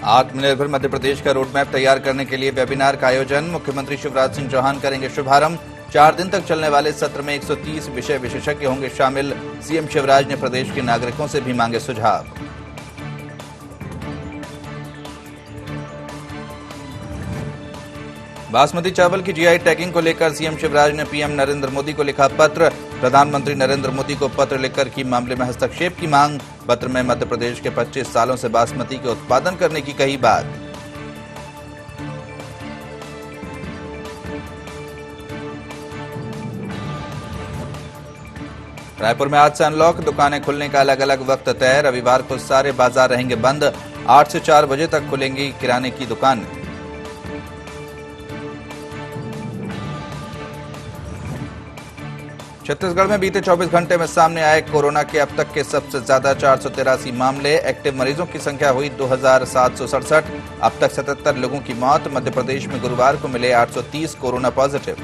आत्मनिर्भर मध्य प्रदेश का road map तैयार करने के लिए वेबिनार का आयोजन। मुख्यमंत्री शिवराज सिंह चौहान करेंगे शुभारंभ। 4 दिन तक चलने वाले सत्र में 130 विषय विशेषज्ञ होंगे शामिल। सीएम शिवराज ने प्रदेश के नागरिकों से भी मांगे सुझाव। बासमती चावल की जीआई टैगिंग को लेकर सीएम शिवराज ने पीएम नरेंद्र मोदी को लिखा पत्र। प्रधानमंत्री नरेंद्र मोदी को पत्र लिखकर की मामले में हस्तक्षेप की मांग। पत्र में मध्य प्रदेश के 25 सालों से बासमती के उत्पादन करने की कही बात। रायपुर में आज से अनलॉक, दुकानें खुलने का अलग अलग वक्त तय। रविवार को सारे बाजार रहेंगे बंद। 8 से 4 बजे तक खुलेंगी किराने की दुकान। छत्तीसगढ़ में बीते 24 घंटे में सामने आए कोरोना के अब तक के सबसे ज्यादा 483 मामले। एक्टिव मरीजों की संख्या हुई 2767। अब तक 77 लोगों की मौत। मध्य प्रदेश में गुरुवार को मिले 830 कोरोना पॉजिटिव।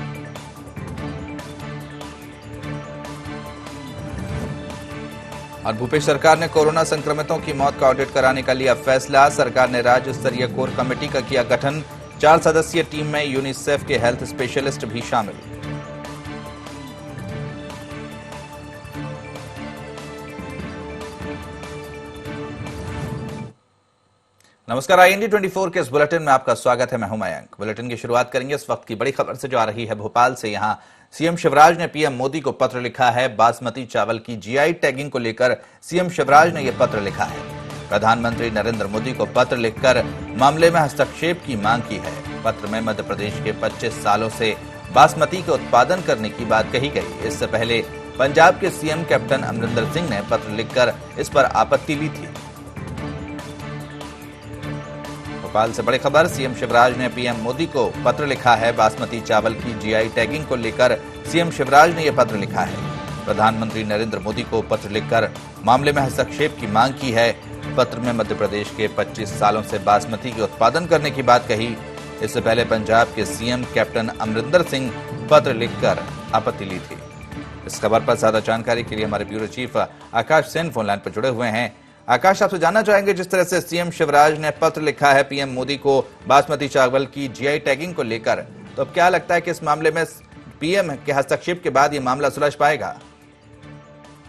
और भूपेश सरकार ने कोरोना संक्रमितों की मौत का ऑडिट कराने का लिया फैसला। सरकार ने राज्य स्तरीय कोर कमेटी का किया गठन। 4 सदस्यीय टीम में यूनिसेफ के हेल्थ स्पेशलिस्ट भी शामिल। नमस्कार, IND 24 के इस बुलेटिन में आपका स्वागत है। मैं हूं मयंक। बुलेटिन की शुरुआत करेंगे इस वक्त की बड़ी खबर से जो आ रही है भोपाल से। यहां सीएम शिवराज ने पीएम मोदी को पत्र लिखा है। बासमती चावल की जीआई टैगिंग को लेकर सीएम शिवराज ने यह पत्र लिखा है। प्रधानमंत्री नरेंद्र मोदी को पत्र लिखकर मामले में हस्तक्षेप की मांग की है। पत्र में मध्य प्रदेश के 25 सालों से बासमती के उत्पादन करने की बात कही गई। इससे पहले पंजाब के सीएम कैप्टन अमरिंदर सिंह ने पत्र लिखकर इस पर आपत्ति ली थी। भोपाल से बड़ी खबर, सीएम शिवराज ने पीएम मोदी को पत्र लिखा है। बासमती चावल की जीआई टैगिंग को लेकर सीएम शिवराज ने यह पत्र लिखा है। प्रधानमंत्री नरेंद्र मोदी को पत्र लिखकर मामले में हस्तक्षेप की मांग की है। पत्र में मध्य प्रदेश के 25 सालों से बासमती के उत्पादन करने की बात कही। इससे पहले पंजाब के सीएम कैप्टन अमरिंदर सिंह पत्र लिखकर आपत्ति ली थी। इस खबर पर ज्यादा जानकारी के लिए हमारे ब्यूरो चीफ आकाश सेन फोन लाइन पर जुड़े हुए हैं। आकाश, आपसे जानना चाहेंगे, जिस तरह से सीएम शिवराज ने पत्र लिखा है पीएम मोदी को बासमती चावल की जीआई टैगिंग को लेकर, तो अब क्या लगता है कि इस मामले में पीएम के हस्तक्षेप के बाद ये मामला सुलझ पाएगा?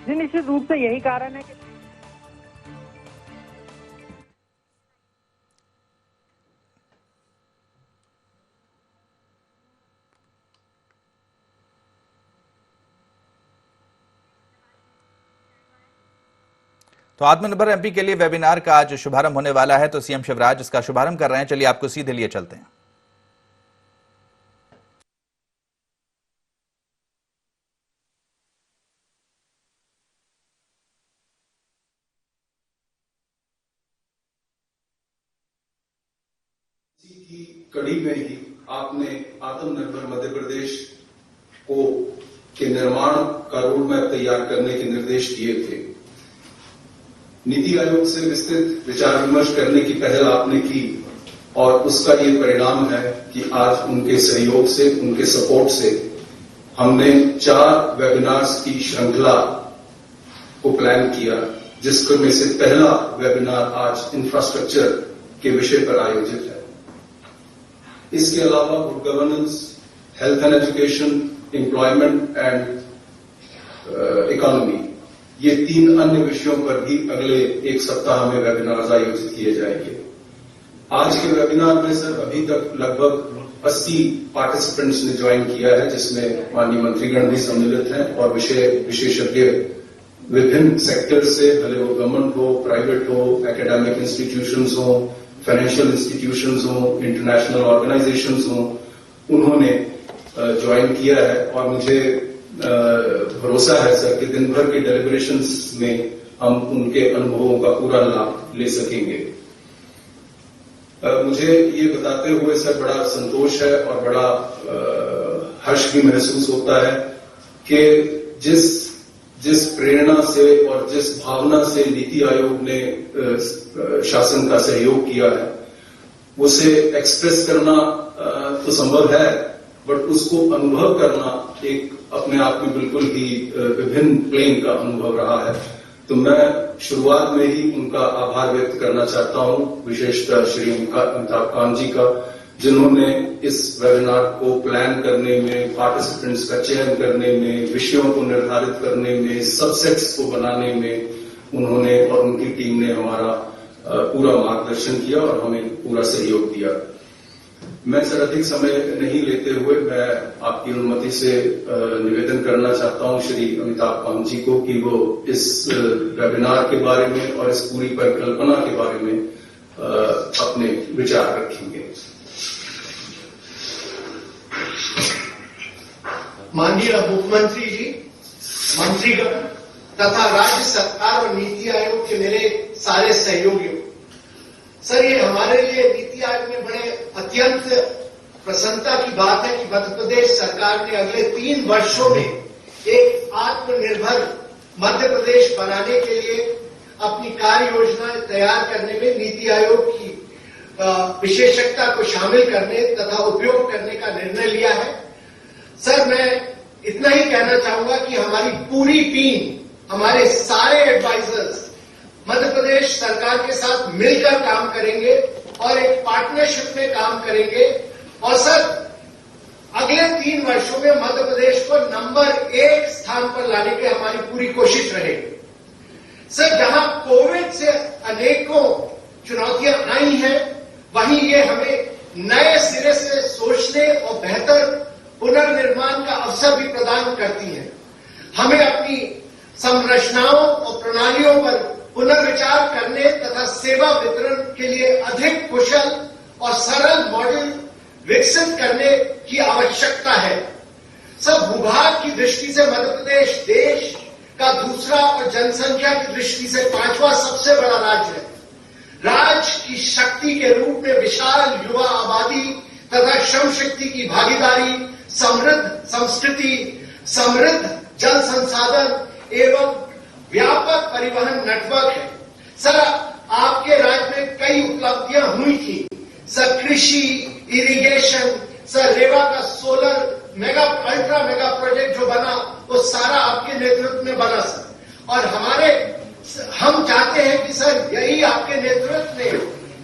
जी, निश्चित रूप से यही कारण है कि तो आत्मनिर्भर एमपी के लिए वेबिनार का आज शुभारंभ होने वाला है, तो सीएम शिवराज इसका शुभारंभ कर रहे हैं। चलिए आपको सीधे लिए चलते हैं। की कड़ी में ही आपने आत्मनिर्भर मध्य प्रदेश को के निर्माण का रोड मैप तैयार करने के निर्देश दिए थे। नीति आयोग से विस्तृत विचार विमर्श करने की पहल आपने की और उसका ये परिणाम है कि आज उनके सहयोग से, उनके सपोर्ट से हमने 4 वेबिनार्स की श्रृंखला को प्लान किया, जिसके में से पहला वेबिनार आज इंफ्रास्ट्रक्चर के विषय पर आयोजित है। इसके अलावा good governance, health and education, employment and economy, ये 3 अन्य विषयों पर भी अगले 1 सप्ताह में वेबिनार आयोजित किए जाएंगे। आज के वेबिनार में सर अभी तक लगभग 80 पार्टिसिपेंट्स ने ज्वाइन किया है, जिसमें माननीय मंत्रीगण भी सम्मिलित हैं और विशेषज्ञ विभिन्न सेक्टर से, भले वो गवर्नमेंट हो, प्राइवेट हो, एकेडमिक इंस्टीट्यूशंस हो, फाइनेंशियल इंस्टीट्यूशंस हो, इंटरनेशनल ऑर्गेनाइजेशंस हो, उन्होंने ज्वाइन किया है। और मुझे भरोसा है सर कि दिन भर के डेलिब्रेशंस में हम उनके अनुभवों का पूरा लाभ ले सकेंगे। मुझे ये बताते हुए सर बड़ा संतोष है और बड़ा हर्ष भी महसूस होता है कि जिस प्रेरणा से और जिस भावना से नीति आयोग ने शासन का सहयोग किया है, उसे एक्सप्रेस करना तो संभव है, बट उसको अनुभव करना एक अपने आप में बिल्कुल ही विभिन्न प्लेन का अनुभव रहा है। तो मैं शुरुआत में ही उनका आभार व्यक्त करना चाहता हूं, विशेषतः श्री अमिताभ कांत जी का, जिन्होंने इस वेबिनार को प्लान करने में, पार्टिसिपेंट्स का चयन करने में, विषयों को निर्धारित करने में, सबसेट्स को बनाने में उन्होंने और उनकी टीम ने हमारा पूरा मार्गदर्शन किया और हमें पूरा सहयोग दिया। मैं सर अधिक समय नहीं लेते हुए मैं आपकी अनुमति से निवेदन करना चाहता हूं श्री अमिताभ कांत जी को कि वो इस वेबिनार के बारे में और इस पूरी परिकल्पना के बारे में अपने विचार रखेंगे। माननीय मुख्यमंत्री जी, मंत्रीगण तथा राज्य सरकार और नीति आयोग के मेरे सारे सहयोगियों, सर ये हमारे लिए नीति आयोग में बड़े अत्यंत प्रसन्नता की बात है कि मध्य प्रदेश सरकार ने अगले 3 वर्षों में एक आत्मनिर्भर मध्य प्रदेश बनाने के लिए अपनी कार्य योजना तैयार करने में नीति आयोग की विशेषज्ञता को शामिल करने तथा उपयोग करने का निर्णय लिया है। सर मैं इतना ही कहना चाहूंगा कि हमारी पूरी टीम, हमारे सारे एडवाइजर्स मध्य प्रदेश सरकार के साथ मिलकर काम करेंगे और एक पार्टनरशिप में काम करेंगे और सर अगले 3 वर्षों में मध्य प्रदेश को नंबर 1 स्थान पर लाने की हमारी पूरी कोशिश रहेगी। सर जहां कोविड से अनेकों चुनौतियां आई हैं, वहीं ये हमें नए सिरे से सोचने और बेहतर पुनर्निर्माण का अवसर भी प्रदान करती है। हमें अपनी संरचनाओं और प्रणालियों पर पुनर्विचार करने तथा सेवा वितरण के लिए अधिक कुशल और सरल मॉडल विकसित करने की आवश्यकता है। सब भूभाग की दृष्टि से मध्य प्रदेश देश का दूसरा और जनसंख्या की दृष्टि से 5वां सबसे बड़ा राज्य है। राज्य की शक्ति के रूप में विशाल युवा आबादी तथा श्रम शक्ति की भागीदारी, समृद्ध संस्कृति, समृद्ध जल संसाधन एवं व्यापक परिवहन नेटवर्क है। सर आपके राज्य में कई उपलब्धियां हुई थी। सर कृषि, इरिगेशन, सर रेवा का solar mega ultra mega project जो बना वो सारा आपके नेतृत्व में बना सर। और हम चाहते हैं कि सर यही आपके नेतृत्व में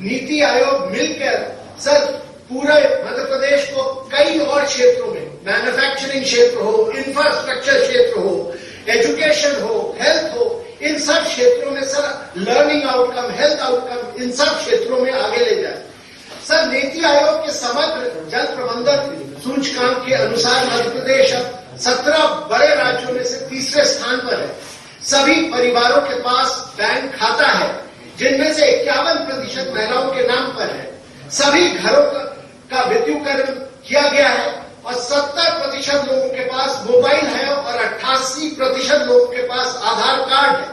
नीति आयोग मिलकर सर पूरे मध्य प्रदेश को कई और क्षेत्रों में, मैन्युफैक्चरिंग क्षेत्र हो, इंफ्रास्ट्रक्चर क्षेत्र हो, एजुकेशन हो, हेल्थ हो, इन सब क्षेत्रों में sir learning outcome, health outcome, इन सब क्षेत्रों में आगे ले जाए। सर नीति आयोग के समग्र जल प्रबंधन सूचकांक के अनुसार मध्य प्रदेश अब 17 बड़े राज्यों में से तीसरे स्थान पर है। सभी परिवारों के पास बैंक खाता है, जिनमें से 51% महिलाओं के नाम पर है। सभी घरों का विद्युतीकरण किया गया है और 70% लोगों के पास मोबाइल है और 88% लोगों के पास आधार कार्ड है।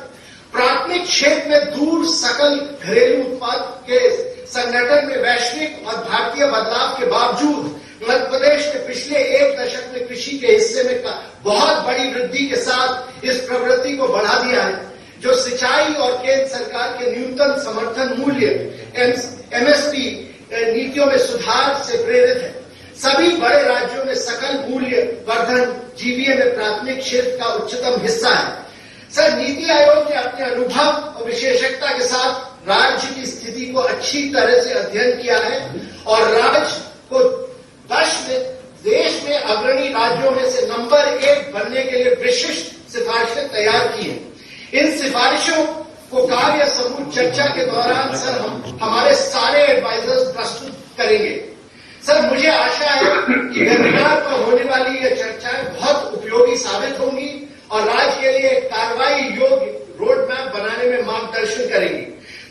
प्राथमिक क्षेत्र में दूर सकल घरेलू उत्पाद के संगठन में वैश्विक और भारतीय बदलाव के बावजूद मध्य प्रदेश ने पिछले 1 दशक में कृषि के हिस्से में बहुत बड़ी वृद्धि के साथ इस प्रवृत्ति को बढ़ा दिया है, जो सिंचाई और केंद्र सरकार के न्यूनतम समर्थन मूल्य एमएसपी नीतियों में सुधार से प्रेरित है। सभी बड़े राज्यों में सकल मूल्य वर्धन जीवीए में प्राथमिक क्षेत्र का उच्चतम हिस्सा है। सर नीति आयोग ने अपने अनुभव और विशेषज्ञता के साथ राज्य की स्थिति को अच्छी तरह से अध्ययन किया है और राज्य को देश में अग्रणी राज्यों में से नंबर 1 बनने के लिए विशिष्ट सिफारिशें तैयार की हैं। इन सिफारिशों को कार्य समूह चर्चा के दौरान सर हमारे सारे एडवाइजर्स प्रस्तुत करेंगे। सर मुझे आशा है कि वेबिनार पर होने वाली ये चर्चाएं बहुत उपयोगी साबित होंगी और राज्य के लिए कार्रवाई योग्य रोड मैप बनाने में मार्गदर्शन करेंगी।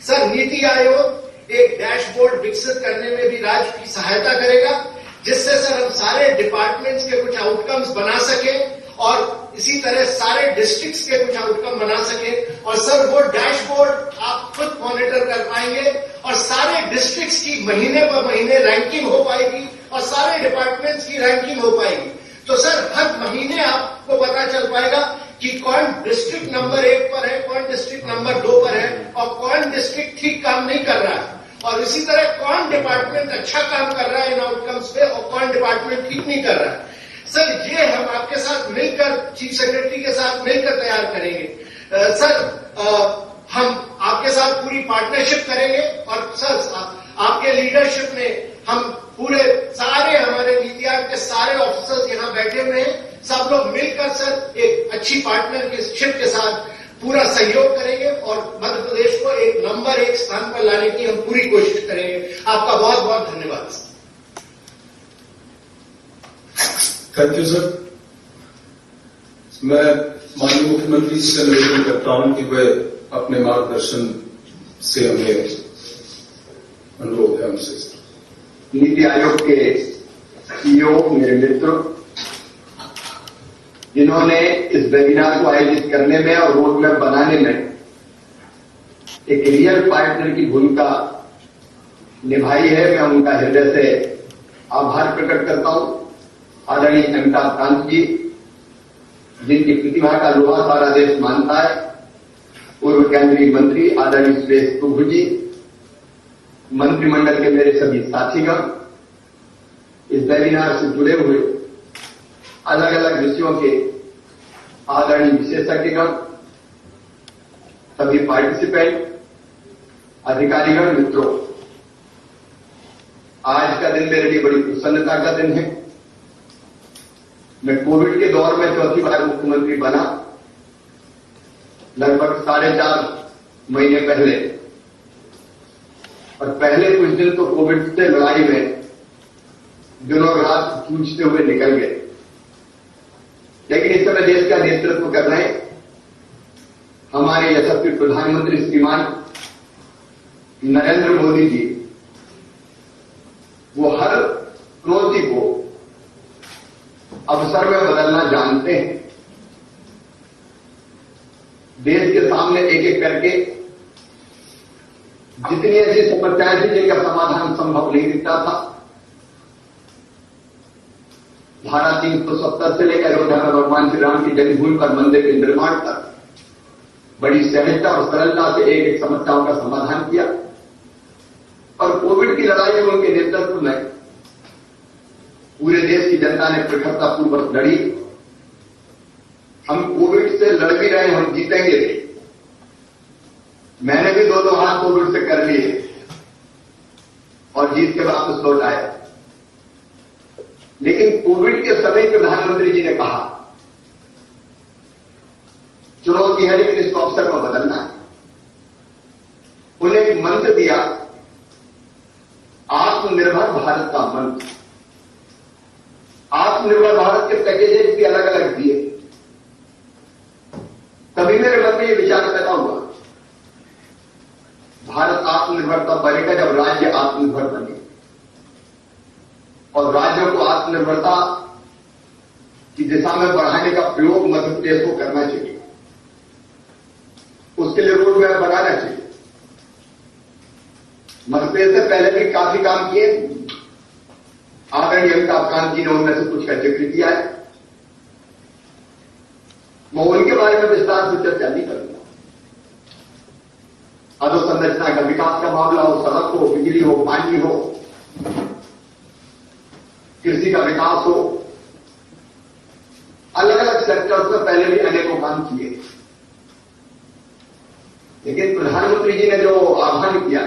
सर नीति आयोग एक डैशबोर्ड विकसित करने में भी राज्य की सहायता करेगा, जिससे सर हम सारे डिपार्टमेंट्स के कुछ आउटकम्स बना सके और इसी तरह सारे डिस्ट्रिक्ट्स के कुछ आउटकम बना सके और सर वो डैशबोर्ड आप खुद मॉनिटर कर पाएंगे और सारे डिस्ट्रिक्ट्स की महीने पर महीने रैंकिंग हो पाएगी और सारे डिपार्टमेंट्स की रैंकिंग हो पाएगी। तो सर हर महीने आपको पता चल पाएगा कि कौन डिस्ट्रिक्ट नंबर 1 पर है, कौन डिस्ट्रिक्ट नंबर 2 पर है और कौन डिस्ट्रिक्ट ठीक काम नहीं कर रहा है और इसी तरह कौन डिपार्टमेंट अच्छा काम कर रहा है इन आउटकम्स पे और कौन डिपार्टमेंट ठीक नहीं कर रहा है। सर ये हम आपके साथ मिलकर, चीफ सेक्रेटरी के साथ मिलकर तैयार करेंगे। सर हम आपके साथ पूरी पार्टनरशिप करेंगे और सर आपके लीडरशिप में हम पूरे सारे हमारे नीति आयोग के सारे ऑफिसर्स यहां बैठे हुए हैं, सब लोग मिलकर सर एक अच्छी पार्टनरशिप के साथ पूरा सहयोग करेंगे और मध्य प्रदेश को एक नंबर 1 स्थान पर लाने की हम पूरी कोशिश करेंगे। आपका बहुत बहुत धन्यवाद सर। Thank you sir. मैं माननीय मुख्यमंत्री से निवेदन करता हूं कि वे अपने मार्गदर्शन से हमें अनुरोध है हमसे। नीति आयोग के सीईओ मेरे मित्र, जिन्होंने इस वेबिनार को आयोजित करने में और रोड मैप बनाने में एक रियल पार्टनर की भूमिका निभाई है, मैं उनका हृदय से आभार प्रकट करता हूं। आदरणीय अमिताभ कांत जी, जिनकी प्रतिभा का लोहा सारा देश मानता है, पूर्व केंद्रीय मंत्री आदरणीय सुरेश प्रभु जी, मंत्रिमंडल के मेरे सभी साथीगण, इस वेबिनार से जुड़े हुए अलग अलग विषयों के आदरणीय विशेषज्ञगण, सभी पार्टिसिपेंट, अधिकारीगण, मित्रों, आज का दिन मेरे लिए बड़ी प्रसन्नता का दिन है। मैं कोविड के दौर में चौथी बार मुख्यमंत्री बना, लगभग 4.5 महीने पहले, और पहले कुछ दिन तो कोविड से लड़ाई में दिनों रात जूझते हुए निकल गए, लेकिन इस समय देश का नेतृत्व कर रहे हमारे यशस्वी प्रधानमंत्री श्रीमान नरेंद्र मोदी जी, वो हर चुनौती को अवसर में बदलना जानते हैं। देश के सामने एक एक करके जितनी ऐसी समस्याएं थी जिनका समाधान संभव नहीं दिखता था, धारा 370 से लेकर अयोध्या में भगवान श्री राम की जन्मभूमि पर मंदिर के निर्माण तक बड़ी सहजता और सरलता से एक एक समस्याओं का समाधान किया। और कोविड की लड़ाई में उनके नेतृत्व में पूरे देश की जनता ने प्रखरतापूर्वक लड़ी। हम कोविड से लड़ भी रहे, हम जीतेंगे भी। मैंने भी 2 हाथ कोविड से कर लिए और जीत के वापस लौट आया। लेकिन कोविड के समय प्रधानमंत्री जी ने कहा, चुनौती है लेकिन इसको अवसर में बदलना है। उन्हें एक मंत्र दिया, आत्मनिर्भर भारत का मंत्र। आत्मनिर्भर भारत के पैकेजेस भी अलग अलग दिए। तभी मेरे मन में यह विचार पैदा हुआ, भारत आत्मनिर्भर तब बनेगा जब राज्य आत्मनिर्भर बने, और राज्यों को आत्मनिर्भरता की दिशा में बढ़ाने का प्रयोग मध्य प्रदेश को करना चाहिए। उसके लिए रोड मैप बनाना चाहिए। मध्य प्रदेश से पहले भी काफी काम किए, आदरणीय अमिताभ कांत जी ने उनमें से कुछ का जिक्र किया है। मैं उनके बारे में विस्तार से चर्चा नहीं करूंगा। अधोसंरचना का विकास का मामला हो, सड़क हो, बिजली हो, पानी हो, कृषि का विकास हो, अलग अलग सेक्टर्स में पहले भी अनेकों काम किए। लेकिन प्रधानमंत्री जी ने जो आह्वान किया,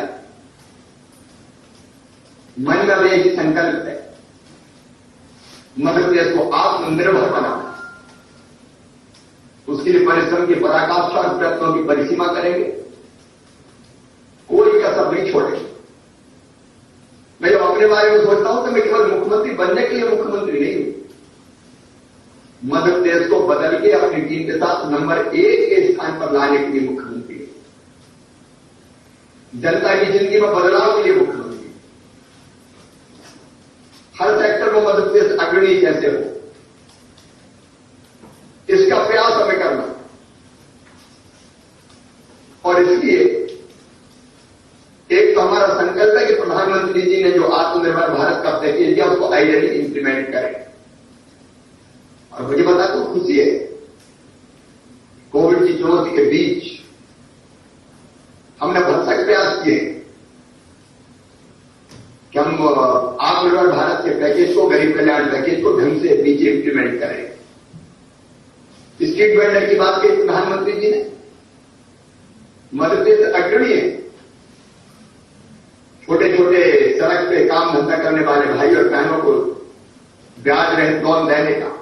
मन में अब यही संकल्प है, मध्य प्रदेश को आत्मनिर्भर बनाना। उसके लिए परिश्रम की पराकाष्ठा और प्रयत्नों की परिसीमा करेंगे, कोई कसर नहीं छोड़ेंगे। मैं जब अपने बारे में सोचता हूं तो मैं केवल मुख्यमंत्री बनने के लिए मुख्यमंत्री नहीं हूं, मध्य प्रदेश को बदल के अपनी टीम के साथ नंबर 1 के स्थान पर लाने के लिए मुख्यमंत्री, जनता की जिंदगी में बदलाव के लिए मुख्यमंत्री, हर सेक्टर में मध्य प्रदेश अग्रणी कैसे हो, इसका प्रयास हमें करना। और इसलिए एक तो हमारा संकल्प है कि प्रधानमंत्री जी ने जो आत्मनिर्भर भारत का पैकेज दिया उसको आइडियली इंप्लीमेंट करें। और मुझे बता दूं, खुशी है, कोविड की चुनौती के बीच हमने भरसक प्रयास किए कि हम आत्मनिर्भर भारत के पैकेज को, गरीब कल्याण पैकेज को ढंग से नीचे इंप्लीमेंट करें। स्ट्रीट वेंडर की बात कही प्रधानमंत्री जी ने, मध्य प्रदेश अग्रणी है। छोटे छोटे सड़क पे काम धंधा करने वाले भाई और बहनों को ब्याज रहित लोन देने का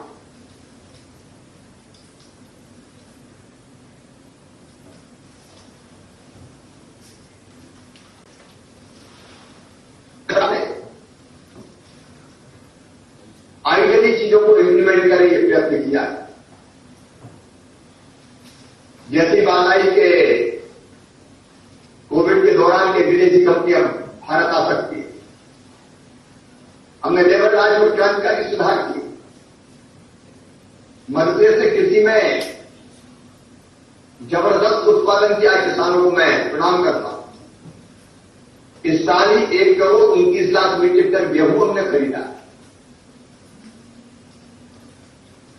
आगे चीजों को इम्प्लीमेंट करें ये प्रयत्न किया है। जैसी बात आई कि कोविड के दौरान के विदेशी कंपनियां भारत आ सकती है, हमने लेबर राज्य में क्रांतिकारी सुधार किए। मध्य प्रदेश से कृषि में जबरदस्त उत्पादन किया किसानों को मैं प्रणाम करता हूं। इस साल ही 1,29,00,000 मीट्रिक टन गेहूं हमने खरीदा,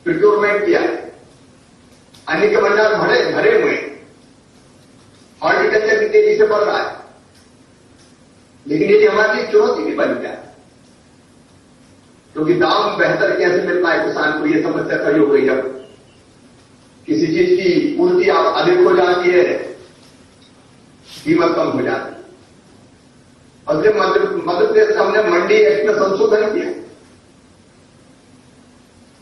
प्रिक्योरमेंट किया है। अन्य के भंडार भरे हुए हैं। हॉर्टिकल्चर भी तेजी से बढ़ रहा है, लेकिन ये हमारे लिए चुनौती भी बन गया है, क्योंकि दाम बेहतर कैसे मिल पाए किसान को, यह समस्या खड़ी हो गई। अब किसी चीज की पूर्ति अधिक हो जाती है, कीमत कम हो जाती है। और फिर मध्य प्रदेश हमने मंडी एक्ट में संशोधन किया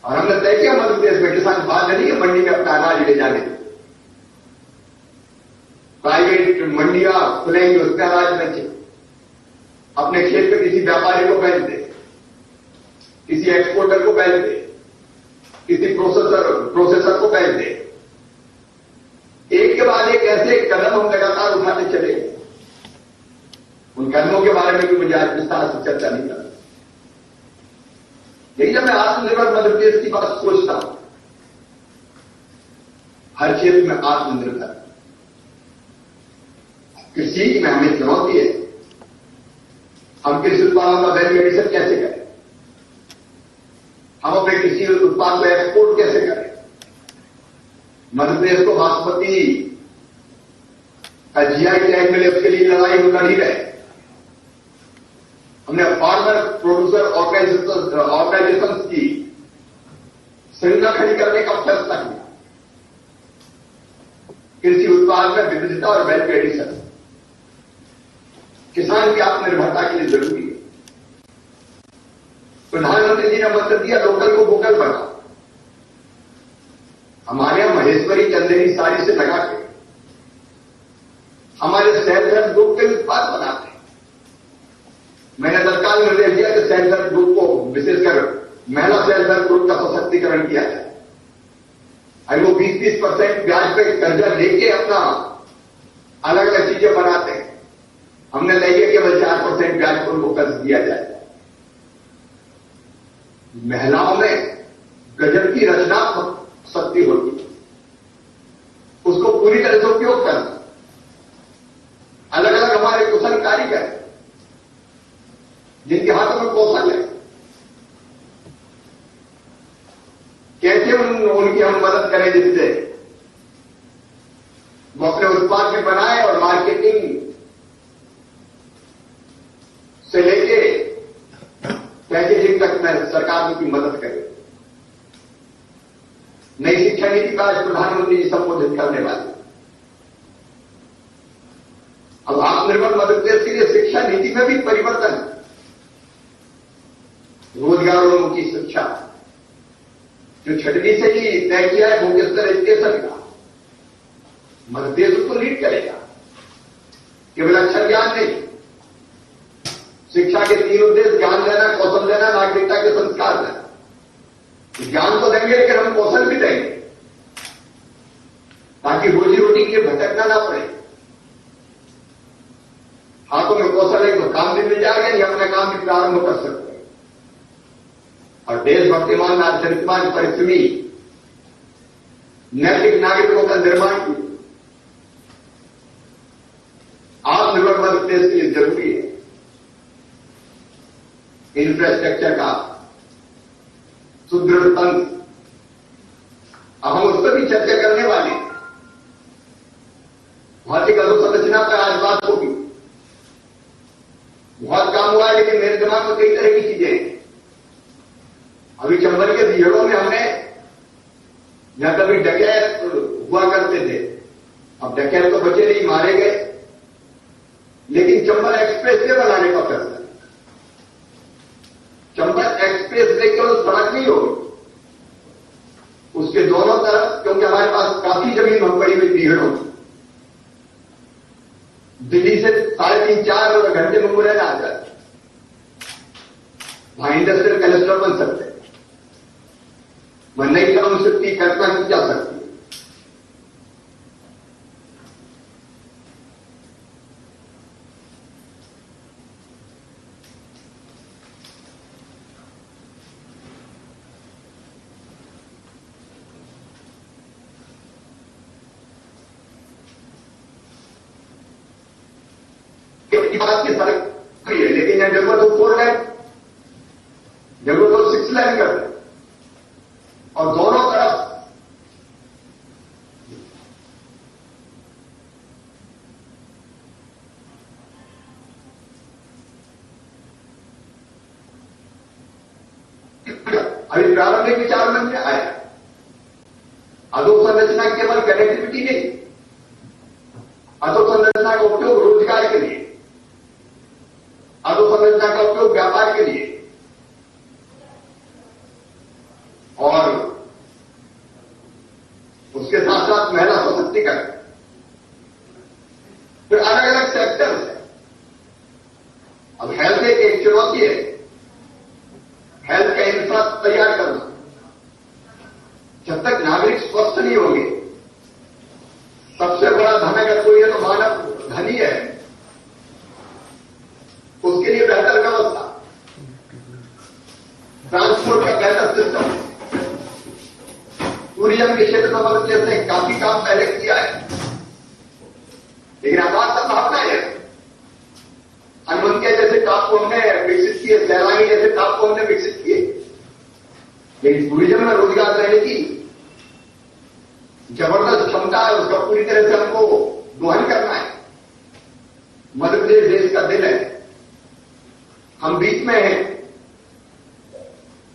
और हमने तय किया मध्य प्रदेश में किसान बाध्य नहीं है मंडी में अपना अनाज ले जाने। प्राइवेट मंडियां खुलेंगी, उसमें अनाज बेचे, अपने खेत में किसी व्यापारी को बेच दे, किसी एक्सपोर्टर को बेच दे, किसी प्रोसेसर को बेच दे। एक के बाद एक ऐसे कदम हम लगातार उठाते चले। उन कदमों के बारे में भी मुझे आज विस्तार से चर्चा नहीं करना, लेकिन जब मैं आत्मनिर्भर मध्य प्रदेश की बात सोचता हूं, हर क्षेत्र में आत्मनिर्भर। कृषि में हमें चुनौती है, हम कृषि उत्पादों का वैल्यू एडिशन कैसे करें, हम अपने कृषि उत्पाद को एक्सपोर्ट कैसे करें। मध्य प्रदेश को बासमती का जीआई टैग मिले, उसके लिए लड़ाई हम लड़ ही रहे। हमने फार्मर प्रोड्यूसर ऑर्गेनाइजेशन की श्रृंखला खड़ी करने का फैसला किया। कृषि उत्पाद में विविधता और वैल्यू एडिशन किसान की आत्मनिर्भरता के लिए जरूरी है। प्रधानमंत्री जी ने मंत्र दिया, लोकल को वोकल बनाओ। हमारे यहां महेश्वरी चंदेरी साड़ी से लगा के हमारे सेल्फ हेल्प ग्रुप के उत्पाद बनाते हैं। मैंने तत्काल निर्देश दिया कि सेल्फ हेल्प ग्रुप को, विशेषकर महिला सेल्फ हेल्प ग्रुप का सशक्तिकरण किया जाए। अगर वो 20-30% ब्याज पे कर्जा लेके अपना अलग अलग चीजें बनाते हैं, हमने तय किया केवल 4% ब्याज पर उनको कर्ज दिया जाए। महिलाओं में गजब की रचनात्मक शक्ति होती है, उसको पूरी तरह से उपयोग करना। अलग अलग हमारे कुशल कारीगर जिनके हाथों में कौशल है, कैसे उनकी हम मदद करें जिससे वो अपने उत्पाद भी बनाए और मार्केटिंग से लेके पैकेजिंग तक में सरकार उनकी मदद करे। नई शिक्षा नीति का आज प्रधानमंत्री जी संबोधित करने वाले। अब आत्मनिर्भर मध्य प्रदेश के लिए शिक्षा नीति में भी परिवर्तन, रोजगारोन्मुखी शिक्षा जो छठवीं से ही तय किया है वोकेशनल एजुकेशन का, मध्य प्रदेश उसको लीड करेगा। केवल अक्षर ज्ञान नहीं, शिक्षा के 3 उद्देश्य ज्ञान देना, कौशल देना, नागरिकता के संस्कार देना। ज्ञान तो देंगे लेकिन हम कौशल भी देंगे ताकि रोजी रोटी के लिए भटकना ना पड़े। हाथों में कौशल है तो काम भी मिल जाएगा, या अपना काम भी प्रारंभ कर सकते हैं। और देशभक्तिमान चरित्रवान परिश्रमी नैतिक नागरिकों का निर्माण की आत्मनिर्भर मध्य प्रदेश के लिए जरूरी है। इंफ्रास्ट्रक्चर का सुदृढ़ तंत्र, अब हम उस पर भी चर्चा करने वाले हैं। भौतिक अधोसंरचना पर आज बात होगी। बहुत काम हुआ है, लेकिन मेरे दिमाग में कई तरह की चीजें हैं। अभी चंबल के दिहड़ों में हमने, जहां कभी डकैत हुआ करते थे, अब डकैत तो बचे नहीं, मारे गए, लेकिन चंबल एक्सप्रेस वे बनाने का फैसला, चंबल एक्सप्रेस वे केवल सड़क नहीं होगी, उसके दोनों तरफ, क्योंकि हमारे पास काफी जमीन हम पड़ी हुई पीहड़ों की, दिल्ली से 3.5-4 घंटे में मुरैना आ जाए, वहां इंडस्ट्रियल क्लस्टर बन सकते हैं, वहां नई टाउनशिप की कल्पना की जा सकती है। बात की सड़क है, लेकिन यहां जरूरत हो 4 लाइन, जरूरत हो 6 लाइन कर दे, और दोनों तरफ अभी प्रारंभिक विचार में आया, अधोसंरचना केवल कनेक्टिविटी नहीं, अधोसंरचना का उपयोग रोजगार के लिए, अधोसंरचना का उपयोग व्यापार के लिए, और उसके साथ साथ महिला सशक्तिकरण, फिर अलग अलग सेक्टर्स है। अब हेल्थ एक चुनौती है, हेल्थ का इंफ्रास्ट्रक्चर तैयार करना, जब तक नागरिक स्वस्थ नहीं होंगे, सबसे बड़ा धन अगर कोई है तो मानव धन ही है, उसके लिए बेहतर व्यवस्था, ट्रांसपोर्ट का बेहतर सिस्टम, टूरिज्म के क्षेत्र में मदद लेते हैं, काफी काम पहले किया है, लेकिन आवाज संभावना है। हनुमंतिया जैसे टापू हमने विकसित किए, सैलानी जैसे टापू हमने विकसित किए, लेकिन टूरिज्म में रोजगार देने की जबरदस्त क्षमता है, उसका पूरी तरह से हमको दोहन करना है। मध्य प्रदेश देश का दिल है, हम बीच में हैं,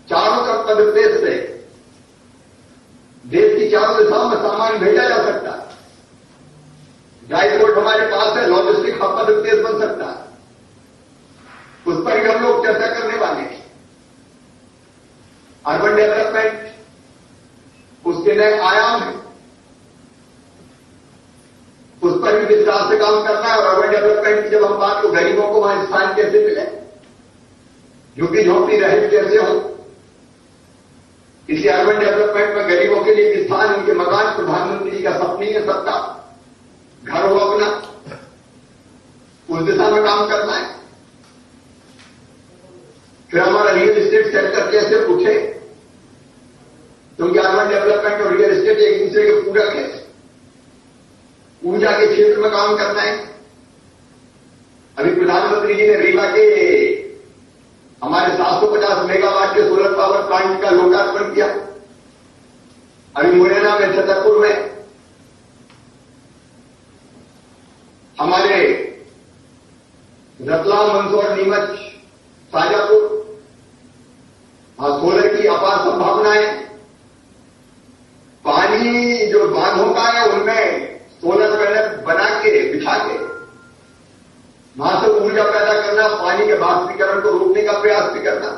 चारों तरफ मध्य प्रदेश से देश की चारों दिशाओं में सामान भेजा जा सकता है, ड्राईपोर्ट हमारे पास है, लॉजिस्टिक हब मध्य प्रदेश बन सकता है, उस पर भी हम लोग चर्चा करने वाले हैं। अर्बन डेवलपमेंट, उसके नए आयाम है, उस पर भी विस्तार से काम करना है। और अर्बन डेवलपमेंट की जब हम बात, तो गरीबों को वहां स्थान कैसे मिले, झुग्गी झोंपड़ी रहित कैसे हो, इसलिए अर्बन डेवलपमेंट में गरीबों के लिए स्थान, उनके मकान, प्रधानमंत्री जी का सपना है, सबका घर हो अपना, उस दिशा में काम करना है। फिर हमारा रियल एस्टेट सेक्टर कैसे उठे, क्योंकि अर्बन डेवलपमेंट और रियल एस्टेट एक दूसरे के पूरक है। ऊर्जा के क्षेत्र में काम करना है। अभी प्रधानमंत्री जी ने रीवा के हमारे 750 मेगावाट के सोलर पावर प्लांट का लोकार्पण किया। अभी मुरैना में, छतरपुर में हमारे रतलाम, मंदसौर, नीमच, शाजापुर, वहां सोलर की अपार संभावनाएं, पानी जो बांधों का है उनमें सोलर पैनल बना के, बिछा के वहां से ऊर्जा पैदा करना, पानी के वाष्पीकरण को रोकने का प्रयास भी करना।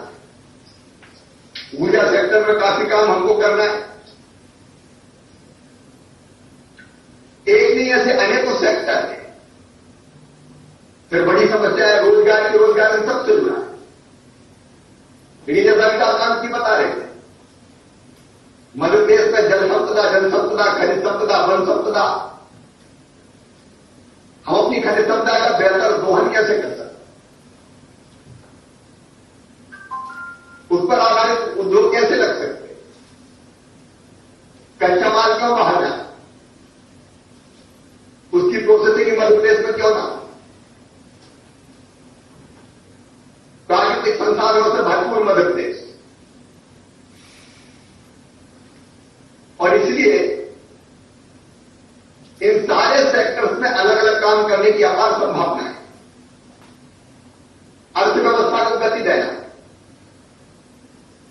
ऊर्जा सेक्टर में काफी काम हमको करना है। एक नहीं, ऐसे अनेकों सेक्टर है। फिर बड़ी समस्या है रोजगार की, रोजगार में सबसे जुड़ा है। लेकिन जैसा अमिताभ जी बता रहे थे, मध्य प्रदेश में जल संपदा, खनिज संपदा, वन संपदा, हम अपनी खनिज संपदा का बेहतर दोहन कैसे कर सकते, उस पर आधारित उद्योग कैसे लग सकते, कच्चा माल क्यों बाहर जाए, उसकी प्रोसेसिंग मध्य प्रदेश में क्यों ना, प्राकृतिक संसाधनों से भरपूर मध्य प्रदेश। और इसलिए इन सारे सेक्टर्स में अलग अलग काम करने की अपार संभावना है। अर्थव्यवस्था को गति देना,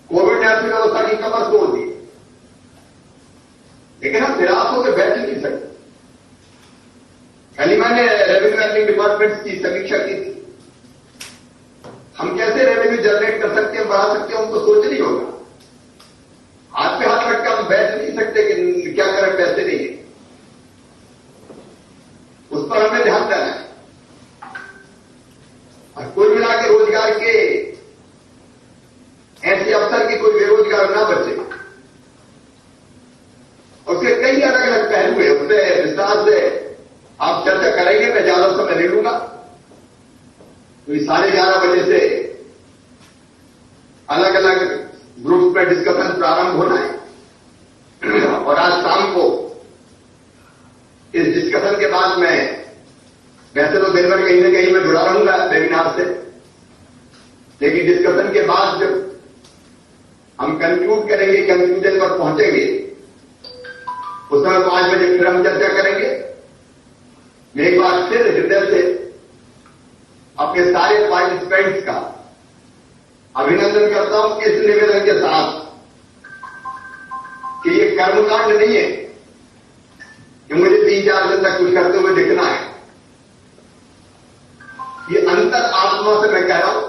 कोविड ने अर्थव्यवस्था की कमर तोड़ दी, लेकिन हम निराश होकर बैठ ही नहीं सकते। मैंने रेवेन्यू अर्निंग डिपार्टमेंट की समीक्षा की थी। हम कैसे रेवेन्यू जनरेट कर सकते हैं, बढ़ा सकते हैं, उनको सोच नहीं होगा। हाथ पे हाथ रख के हम बैठ नहीं सकते कि क्या करें, पैसे नहीं है। उस पर हमें ध्यान देना है। और कुल मिला के रोजगार के ऐसे अवसर की कोई बेरोजगार ना बचे। उसके कई अलग अलग पहलू है, उससे विस्तार से आप चर्चा करेंगे, मैं ज्यादा समय नहीं लूंगा। तो 11:30 बजे से अलग अलग ग्रुप में डिस्कशन प्रारंभ होना है और आज शाम को इस डिस्कशन के बाद मैं वैसे तो दिन भर कहीं न कहीं मैं जुड़ा रहूंगा वेबिनार से, लेकिन डिस्कशन के बाद जब हम कंक्लूड करेंगे, कंक्लूजन पर पहुंचेंगे, उस समय 5 बजे फिर हम चर्चा करेंगे। मैं एक बार फिर हृदय से अपने सारे पार्टिसिपेंट्स का अभिनंदन करता हूं इस निवेदन के साथ कि ये कर्मकांड नहीं है कि मुझे 3-4 दिन तक कुछ करते हुए दिखना है। ये अंतर आत्मा से मैं कह रहा हूं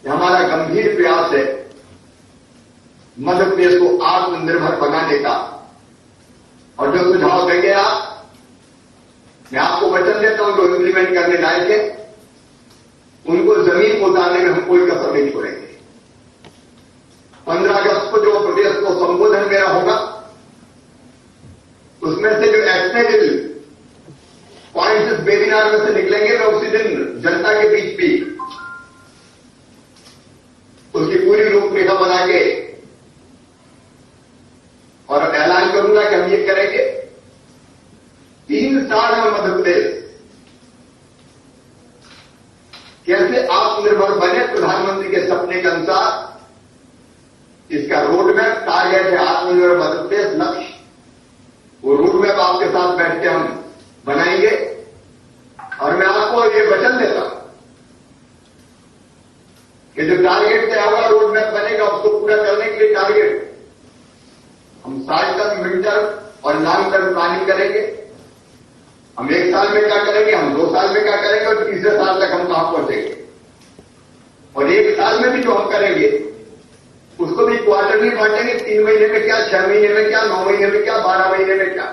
कि हमारा गंभीर प्रयास है मध्य प्रदेश को आत्मनिर्भर बनाने का। और जो सुझाव देंगे आप, मैं आपको वचन देता हूं, जो इंप्लीमेंट करने लायक है उनको जमीन को उतारने में हम कोई कसर नहीं छोड़ेंगे। 15 अगस्त को जो प्रदेश को संबोधन मेरा होगा, उसमें से जो एक्शनेबल पॉइंट्स इस वेबिनार में से निकलेंगे, मैं उसी दिन जनता के बीच भी उसकी पूरी रूपरेखा बना के और ऐलान करूंगा कि हम ये करेंगे। 3 साल में मध्य प्रदेश कैसे आत्मनिर्भर बने प्रधानमंत्री के सपने के अनुसार, इसका रोड मैप टारगेट है आत्मनिर्भर मध्य प्रदेश लक्ष्य। वो रोड मैप आपके साथ बैठ के हम बनाएंगे और मैं आपको ये वचन देता हूं कि जो टारगेट तय हुआ रोड मैप बनेगा, उसको पूरा करने के लिए टारगेट हम शॉर्ट टर्म, मिड टर्म और लॉन्ग टर्म प्लानिंग करेंगे। हम 1 साल में क्या करेंगे, हम 2 साल में क्या करेंगे और तीसरे साल तक हम कहां पहुंचेंगे। और 1 साल में भी जो हम करेंगे उसको भी क्वार्टरली बांटेंगे, 3 महीने में क्या, 6 महीने में क्या, 9 महीने में क्या, 12 महीने में क्या।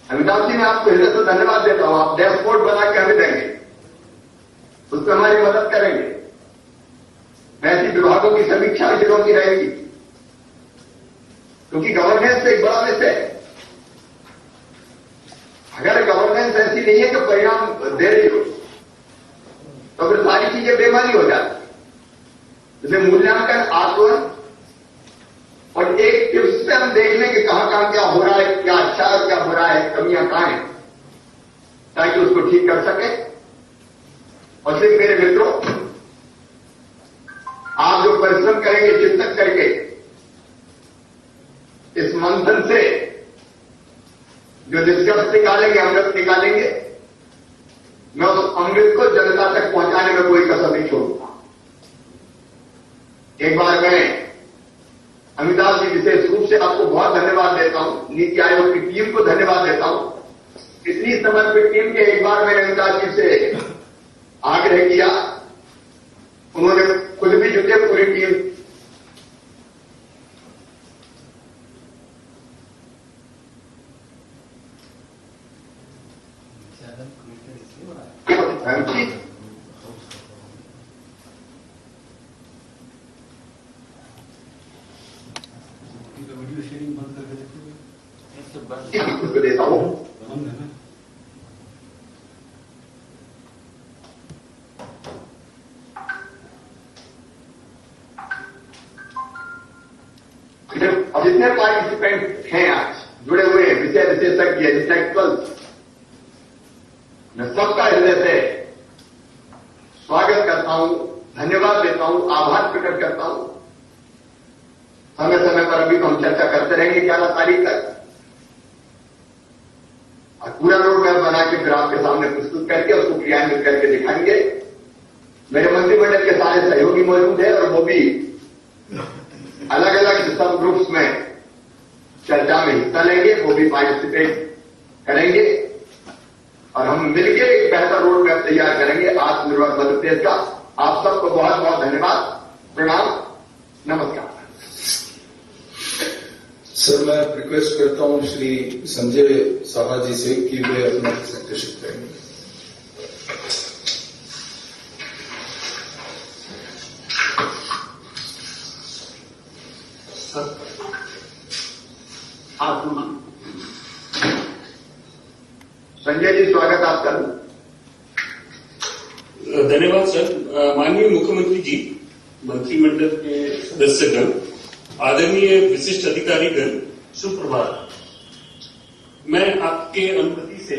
अमिताभ जी, मैं आपको हृदय से धन्यवाद देता हूं। आप डैशबोर्ड बना के हमें देंगे, उस पर हमारी मदद करेंगे। ऐसी विभागों की समीक्षा भी जरूरत रहेगी, क्योंकि गवर्नेंस एक बड़ा विषय है। अगर गवर्नेंस ऐसी नहीं है कि परिणाम दे रही हो, तो फिर सारी चीजें बेमानी हो जाती। जैसे मूल्यांकन, आकलन और एक टिप्स से हम देख लें कि कहां क्या हो रहा है, क्या अच्छा है, क्या बुरा है, कमियां कहां हैं, ताकि उसको ठीक कर सके। और सिर्फ मेरे मित्रों, आप जो परिश्रम करेंगे चिंतन करके इस मंथन से जो निष्कर्ष निकालेंगे, अमृत निकालेंगे, मैं उस अमृत को जनता तक पहुंचाने में कोई कसर नहीं छोड़ूंगा। एक बार मैं अमिताभ जी विशेष रूप से आपको बहुत धन्यवाद देता हूं, नीति आयोग की टीम को धन्यवाद देता हूं। इतनी समर्पित टीम के एक बार मैंने अमिताभ जी से आग्रह किया, उन्होंने खुद भी जुटे, पूरी टीम। उसको देता हूं। अब जितने पार्टिसिपेंट हैं आज जुड़े हुए हैं, विषय विशेषज्ञ, इंटेलेक्चुअल्स, मैं सबका हृदय से स्वागत करता हूं, धन्यवाद देता हूं, आभार प्रकट करता हूं। समय समय पर अभी तो हम चर्चा करते रहेंगे 11 तारीख तक, और पूरा रोड मैप बना के फिर आपके सामने प्रस्तुत करके उसको क्रियान्वित करके दिखाएंगे। मेरे मंत्रिमंडल के सारे सहयोगी मौजूद हैं और वो भी अलग अलग सब ग्रुप्स में चर्चा में हिस्सा लेंगे, वो भी पार्टिसिपेट करेंगे। और हम मिलकर एक बेहतर रोड मैप तैयार करेंगे आत्मनिर्भर मध्य प्रदेश का। आप सबको बहुत बहुत धन्यवाद, प्रणाम, नमस्कार। सर, मैं रिक्वेस्ट करता हूं श्री संजय साहा जी से कि वे अपना प्रेजेंटेशन करेंगे। संजय जी, स्वागत आपका। धन्यवाद सर। माननीय मुख्यमंत्री जी, मंत्रिमंडल के सदस्यगण, आदरणीय विशिष्ट अधिकारीगण, सुप्रभात। मैं आपके अनुमति से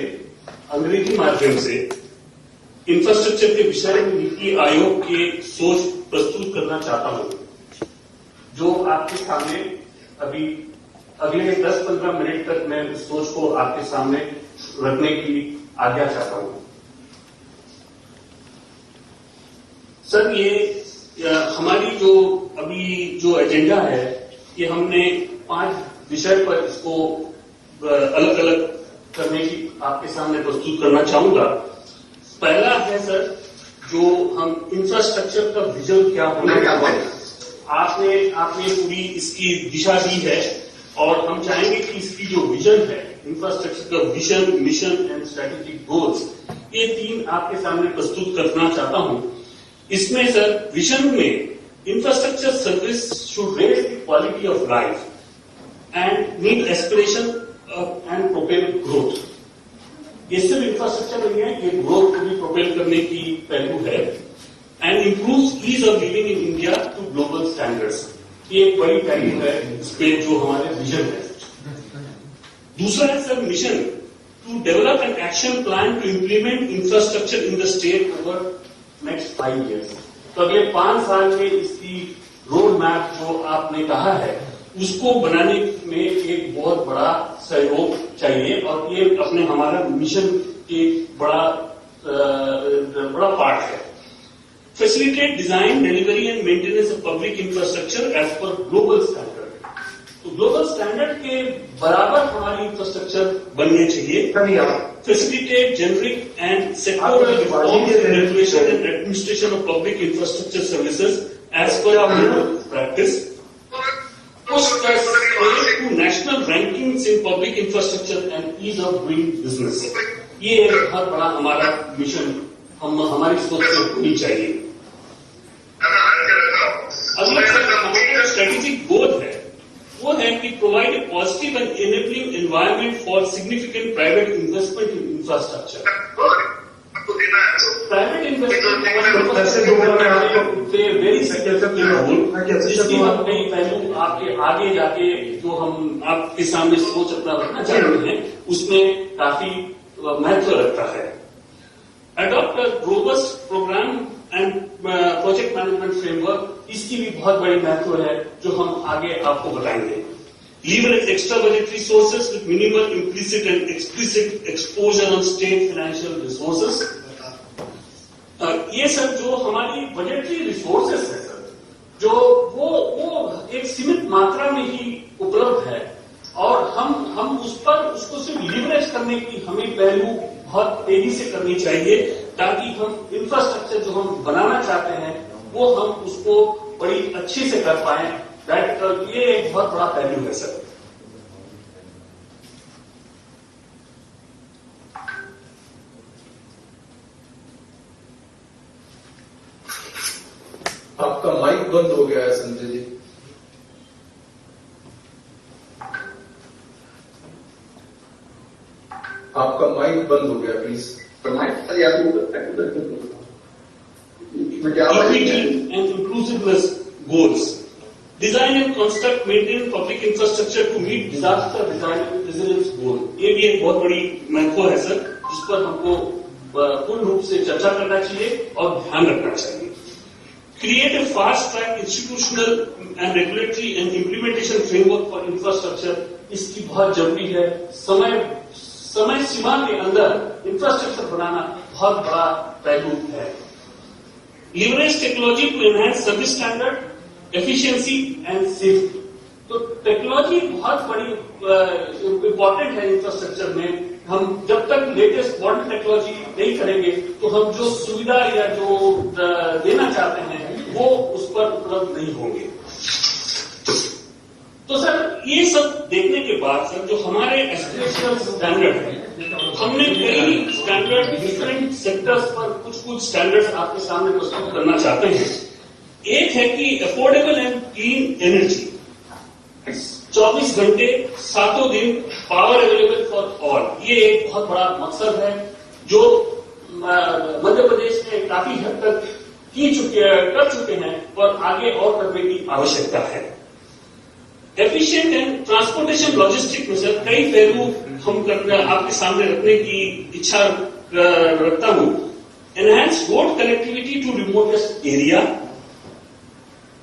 अंग्रेजी माध्यम से इंफ्रास्ट्रक्चर के विषय में नीति आयोग के सोच प्रस्तुत करना चाहता हूं, जो आपके सामने अभी अगले 10-15 मिनट तक मैं उस सोच को आपके सामने रखने की आज्ञा चाहता हूं। सर, ये हमारी जो एजेंडा है, ये हमने 5 विषय पर इसको अलग अलग करने की आपके सामने प्रस्तुत करना चाहूंगा। पहला है सर, जो हम इंफ्रास्ट्रक्चर का विजन क्या होना चाहिए। आपने पूरी इसकी दिशा दी है और हम चाहेंगे कि इसकी जो विजन है, इंफ्रास्ट्रक्चर का vision, mission and strategic goals, ये 3 आपके सामने प्रस्तुत करना चाहता हूं। इसमें सर, विजन में infrastructure service should raise the quality of life and meet aspiration and propel growth. ये सिर्फ इंफ्रास्ट्रक्चर नहीं है, ये ग्रोथ को भी प्रोपेल करने की पहलू है and improve ease of living in India to global standards. ये एक बड़ी पहलू है इस पे जो हमारे विजन है। दूसरा है sir, mission to develop an action plan to implement infrastructure in the state over next 5 years. तो अगले 5 साल में इसकी रोड मैप जो आपने कहा है, उसको बनाने में एक बहुत बड़ा सहयोग चाहिए और ये अपने हमारा मिशन के बड़ा पार्ट है। Facilitate design, delivery and maintenance of public infrastructure as per global standard. तो ग्लोबल स्टैंडर्ड के बराबर हमारी इंफ्रास्ट्रक्चर बननी चाहिए। Facilitate generic and sectoral reforms in regulation and administration of public infrastructure services as per global practice. Push the state to national rankings in public infrastructure and ease of doing business. ये एक बहुत बड़ा हमारा mission हमारी सोच से होनी चाहिए। अगला हमारा स्ट्रेटेजिक गोल है, वो है कि provide a positive and enabling environment for significant private investment in infrastructure. Private investment very significant role, जिसकी हम कई पहलू आपके आगे जाके जो हम आपके सामने सोच अपना रखना चाह रहे हैं, उसमें काफी महत्व रखता है। Adopt a robust program and project management framework, इसकी भी बहुत बड़ी महत्व है जो हम आगे आपको बताएंगे। Leverage extra budgetary sources with minimal implicit and explicit exposure on state financial resources. ये सब जो हमारी बजटरी रिसोर्सेस है सर, जो वो एक सीमित मात्रा में ही उपलब्ध है और हम उसको सिर्फ लीवरेज करने की हमें पहलू बहुत तेजी से करनी चाहिए, ताकि हम इंफ्रास्ट्रक्चर जो हम बनाना चाहते हैं वो हम उसको बड़ी अच्छी से कर पाए। ये एक बहुत बड़ा पहलू है सर। आपका माइक बंद हो गया है संजय जी। आपका माइक बंद हो गया, please. Equity and inclusiveness goals. Design and construct, maintain public infrastructure to meet disaster resilience goal. ये भी एक बहुत बड़ी महत्व है सर, जिस पर हमको पूर्ण रूप से चर्चा करना चाहिए और ध्यान रखना चाहिए। Create a fast-track institutional and regulatory and implementation framework for infrastructure. इसकी बहुत जरूरी है। समय सीमा के अंदर इंफ्रास्ट्रक्चर बनाना बहुत बड़ा पहलू है। Leverage technology to enhance service standard, efficiency and safety. तो टेक्नोलॉजी बहुत बड़ी इंपॉर्टेंट है इंफ्रास्ट्रक्चर में हम जब तक लेटेस्ट मॉडर्न टेक्नोलॉजी नहीं करेंगे तो हम जो सुविधा या जो देना चाहते हैं वो उस पर उपलब्ध नहीं होंगे। तो सर ये सब देखने के बाद सर जो हमारे एस्पिरेशनल स्टैंडर्ड है, हमने कई स्टैंडर्ड डिफरेंट सेक्टर्स पर कुछ स्टैंडर्ड्स आपके सामने प्रस्तुत करना चाहते हैं। एक है कि अफोर्डेबल एंड क्लीन एनर्जी, 24 घंटे 7 दिन पावर अवेलेबल फॉर ऑल, ये एक बहुत बड़ा मकसद है जो मध्य प्रदेश में काफी हद तक कर चुके हैं और आगे और करने की आवश्यकता है। एफिशिएंट एंड ट्रांसपोर्टेशन लॉजिस्टिक में सर कई पहलू हम आपके सामने रखने की इच्छा रखता हूं। Enhance road connectivity to remotest area,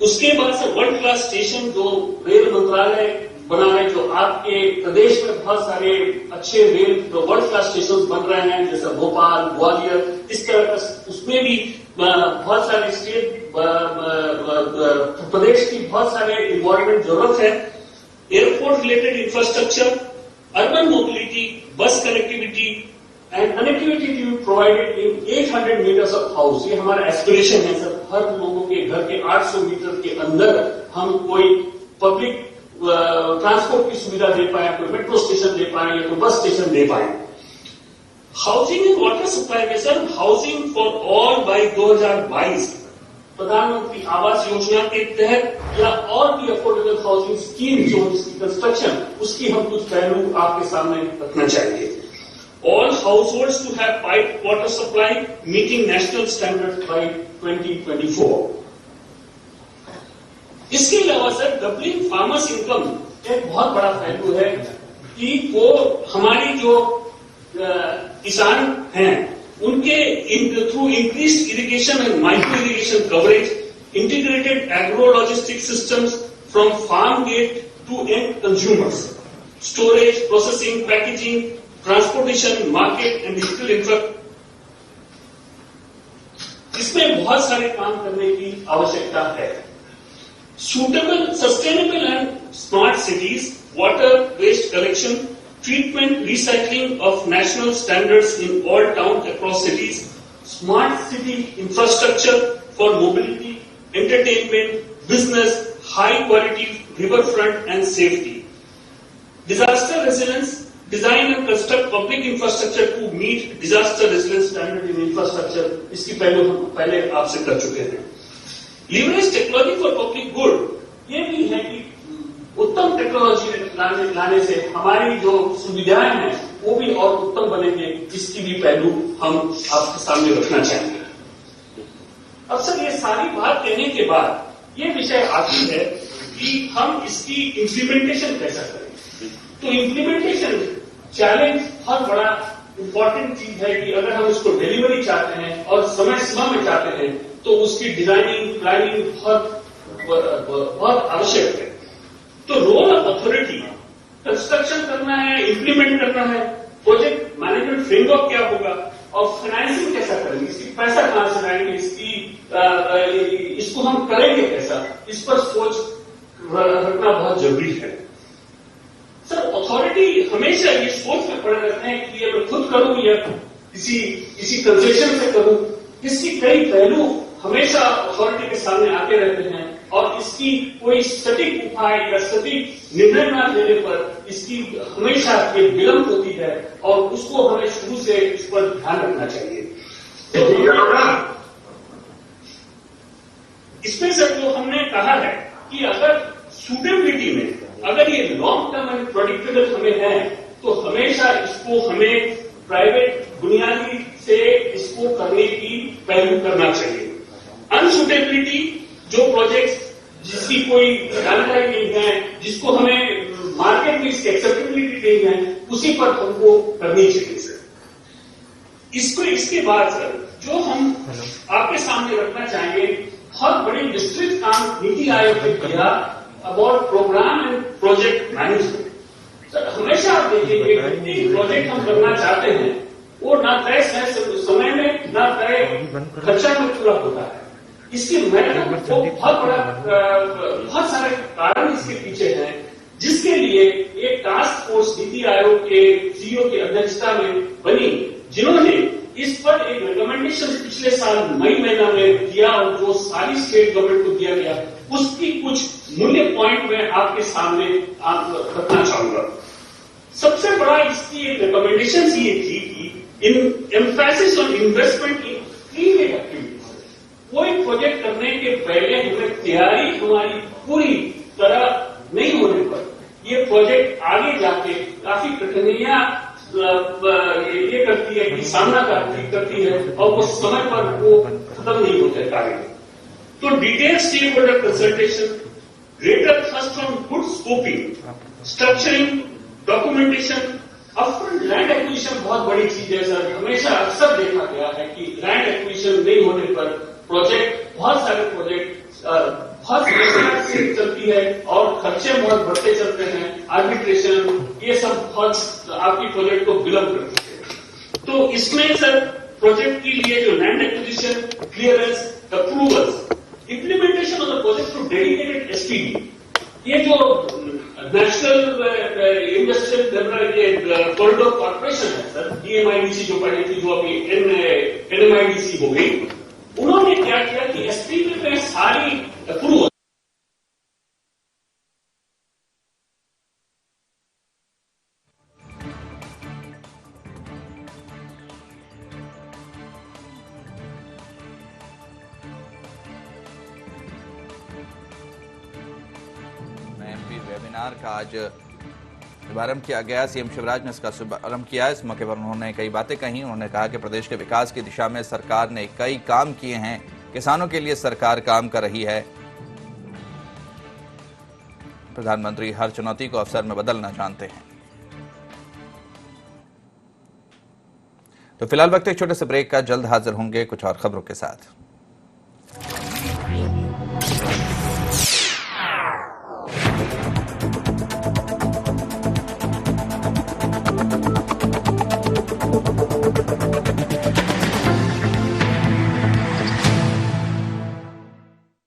उसके बाद सर वर्ल्ड क्लास स्टेशन जो रेल मंत्रालय बना है, जो आपके प्रदेश में बहुत सारे अच्छे रेल जो वर्ल्ड क्लास स्टेशन बन रहे हैं जैसे भोपाल, ग्वालियर, इस तरह का उसमें भी बहुत सारे स्टेट प्रदेश की बहुत सारे इन्वायरमेंट जरूरत है। Airport related infrastructure, urban mobility, bus connectivity and connectivity to be provided in 800 metres of house, ये हमारा एस्पिरेशन है सर। हर लोगों के घर के 800 मीटर के अंदर हम कोई पब्लिक ट्रांसपोर्ट की सुविधा दे पाए, कोई मेट्रो स्टेशन दे पाए या कोई बस स्टेशन दे पाए। हाउसिंग एंड वाटर सप्लाई में sir housing for all by 2022 प्रधानमंत्री आवास योजना के तहत या और भी अफोर्डेबल हाउसिंग स्कीम जो इसकी कंस्ट्रक्शन, उसकी हम कुछ पहलू आपके सामने रखना चाहेंगे। All households to have piped water supply meeting national standards by 2024. इसके अलावा सर डबलिंग फार्मर्स इनकम एक बहुत बड़ा पहलू है कि वो हमारी जो किसान हैं उनके through increased irrigation and micro irrigation coverage, integrated agro logistic systems from farm gate to end consumers, storage, processing, packaging, transportation, market and digital infrastructure, इसमें बहुत सारे काम करने की आवश्यकता है। Suitable, sustainable and smart cities, water waste collection, treatment, recycling of national standards in all towns across cities, smart city infrastructure for mobility, entertainment, business, high quality riverfront and safety. Disaster resilience, design and construct public infrastructure to meet disaster resilience standard in infrastructure, इसकी पहलू हम पहले आपसे कर चुके हैं। Leverage technology for public good, ये भी है कि उत्तम टेक्नोलॉजी लाने से हमारी जो सुविधाएं हैं वो भी और उत्तम बनेंगे, इसकी भी पहलू हम आपके सामने रखना चाहेंगे। अब सर ये सारी बात कहने के बाद ये विषय आती है कि हम इसकी इम्प्लीमेंटेशन कैसा करें। तो इम्प्लीमेंटेशन चैलेंज बहुत बड़ा इंपॉर्टेंट चीज है कि अगर हम इसको डिलीवरी चाहते हैं और समय सीमा में चाहते हैं तो उसकी डिजाइनिंग, प्लानिंग बहुत आवश्यक है। तो रोल ऑफ अथॉरिटी, कंस्ट्रक्शन करना है, इंप्लीमेंट करना है, प्रोजेक्ट मैनेजमेंट फ्रेमवर्क क्या होगा और फाइनेंसिंग कैसा करेंगे, इसकी पैसा कहां से लाएंगे, इसको हम करेंगे कैसा, इस पर सोच रखना बहुत जरूरी है। सर अथॉरिटी हमेशा ये सोच में पड़े रहते हैं कि ये मैं खुद करूं या किसी कंसेशन से करूं, इसकी कई पहलू हमेशा अथॉरिटी के सामने आते रहते हैं और इसकी कोई सटीक उपाय या सटीक निर्णय न लेने पर इसकी हमेशा ये विलंब होती है और उसको हमें शुरू से इस पर ध्यान रखना चाहिए। इसमें सर जो हमने कहा है कि अगर सूटेबिलिटी में अगर ये लॉन्ग टर्म एंड प्रेडिक्टेबल हमें है तो हमेशा इसको हमें प्राइवेट बुनियादी से इसको करने की पहलू करना चाहिए। अनसूटेबिलिटी, जो प्रोजेक्ट जिसकी कोई जानकारी नहीं है, जिसको हमें मार्केट में इसकी एक्सेप्टेबिलिटी नहीं है, उसी पर हमको करनी चाहिए सर। इसके बाद सर जो हम आपके सामने रखना चाहेंगे, बहुत बड़ी विस्तृत काम नीति आयोग ने किया about program and project management. Sir हमेशा आप देखेंगे जितनी प्रोजेक्ट हम करना चाहते हैं वो ना तय समय में ना तय खर्चा में पूरा होता है। इसकी मेहनत को बहुत सारे कारण इसके पीछे हैं। जिसके लिए एक टास्क फोर्स नीति आयोग के सीईओ की अध्यक्षता में बनी, जिन्होंने इस पर एक रिकमेंडेशन पिछले साल मई महीना में दिया और जो सारी स्टेट गवर्नमेंट को दिया गया, उसकी कुछ मूल्य पॉइंट मैं आपके सामने रखना चाहूंगा। सबसे बड़ा इसकी एक रिकमेंडेशन ये थी कि in emphasis on investment in freeway activities. कोई प्रोजेक्ट करने के पहले हमें तैयारी हमारी पूरी तरह नहीं होने पर ये प्रोजेक्ट आगे जाके काफी कठिनाइयां ये करती है कि सामना करती है और वो समय पर वो खत्म नहीं होते कार्य। तो detail stakeholder consultation, greater thrust on good scoping, structuring, documentation, upfront land acquisition बहुत बड़ी चीज है सर। हमेशा अक्सर देखा गया है कि लैंड एक्विजिशन नहीं होने पर बहुत सारे प्रोजेक्ट बहुत समय से चलती है और खर्चे बहुत बढ़ते चलते हैं, आर्बिट्रेशन, ये सब बहुत आपकी प्रोजेक्ट को विलंब करती है। तो इसमें सर प्रोजेक्ट के लिए जो land acquisition, clearance, approvals, implementation of the project to dedicated SPD, ये जो नेशनल इंडस्ट्रियल कॉरिडोर कॉर्पोरेशन है सर, डीएमआईडीसी जो पड़ी थी, जो अभी एनएमआईडीसी हो गई, उन्होंने क्या किया कि एसपीडी में सारी अप्रूवल एमपी वेबिनार का आज शुभारंभ किया गया। सीएम शिवराज ने इसका शुभारंभ किया। इस मौके पर उन्होंने कई बातें कही। उन्होंने कहा कि प्रदेश के विकास की दिशा में सरकार ने कई काम किए हैं, किसानों के लिए सरकार काम कर रही है। प्रधानमंत्री हर चुनौती को अवसर में बदलना जानते हैं। तो फिलहाल वक्त एक छोटे से ब्रेक का, जल्द हाजिर होंगे कुछ और खबरों के साथ।